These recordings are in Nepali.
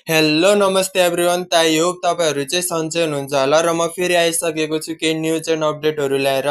हेलो नमस्ते एभ्रिवान। त आई होप तपाईहरु चाहिँ सन्चै हुनुहुन्छ होला र म फेरि आइसकेको छु केही न्यूज एन्ड अपडेटहरु ल्याएर।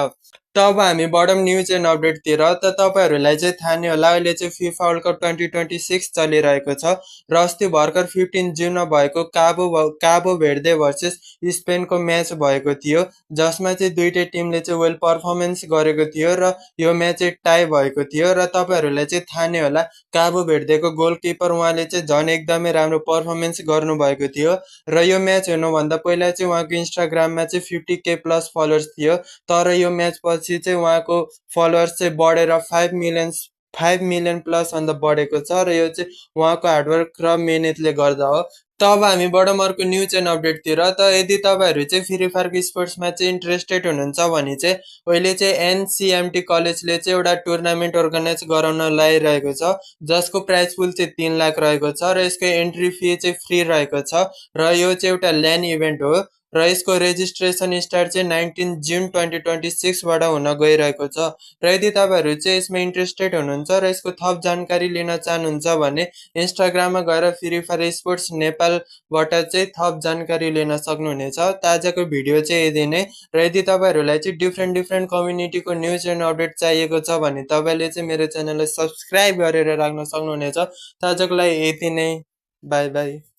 त अब हामी बढौं न्यूज एन्ड अपडेटतिर। त तपाईहरुलाई चाहिँ थाहा नै होला अहिले चाहिँ फिफा वर्ल्ड कप 2026 चलिरहेको छ र अस्ति भर्खर 15 जुनमा भएको काबो भेर्दे भर्सेस स्पेनको म्याच भएको थियो, जसमा चाहिँ दुईटै टिमले चाहिँ वेल परफर्मेन्स गरेको थियो र यो म्याच चाहिँ टाई भएको थियो। र तपाईहरुलाई चाहिँ थाहा नै होला काबो भेर्देको गोलकिपर उहाँले चाहिँ झन् एकदमै राम्रो परफर्मेन्स गर्नुभएको थियो र यो म्याच हेर्नुभन्दा पहिला चाहिँ उहाँको इन्स्टाग्राममा चाहिँ 50K प्लस फलोअर्स थियो, तर यो म्याच पछि चाहिँ उहाँको फलोअर्स चाहिँ बढेर 5 मिलियन प्लस भन्दा बढेको छ र यो चाहिँ उहाँको हार्डवर्क र मेहनतले गर्दा हो। त अब हामी बढौं अर्को न्यूज एन्ड अपडेटतिर। त यदि तपाईहरु चाहिँ फ्री फायर स्पोर्ट्समा चाहिँ इन्ट्रेस्टेड हुनुहुन्छ भने चाहिँ अहिले चाहिँ एनसीएमटी कलेजले चाहिँ एउटा टुर्नामेन्ट अर्गनाइज गराउन लागिरहेको छ, जसको प्राइस पुल चाहिँ 3 लाख रहेको छ र यसको एन्ट्री फी चाहिँ फ्री रहेको छ र यो चाहिँ एउटा ल्यान इभेन्ट हो र यसको रेजिस्ट्रेसन स्टार्ट चाहिँ 19 जुन 2026 बाट हुन गइरहेको छ। र यदि तपाईहरु चाहिँ यसमा इन्ट्रेस्टेड हुनुहुन्छ र यसको थप जानकारी लिन चाहनुहुन्छ भने इन्स्टाग्राममा गएर फ्री फायर स्पोर्ट्स नेपालबाट चाहिँ थप जानकारी लिन सक्नुहुनेछ। त आजको भिडियो चाहिँ यति नै। र यदि तपाईहरुलाई चाहिँ डिफ्रेन्ट कम्युनिटीको न्यूज एन्ड अपडेट चाहिएको छ भने तपाईले चाहिँ मेरो च्यानललाई सब्स्क्राइब गरेर राख्न सक्नुहुनेछ। त आजको लागि यति नै। Bye bye.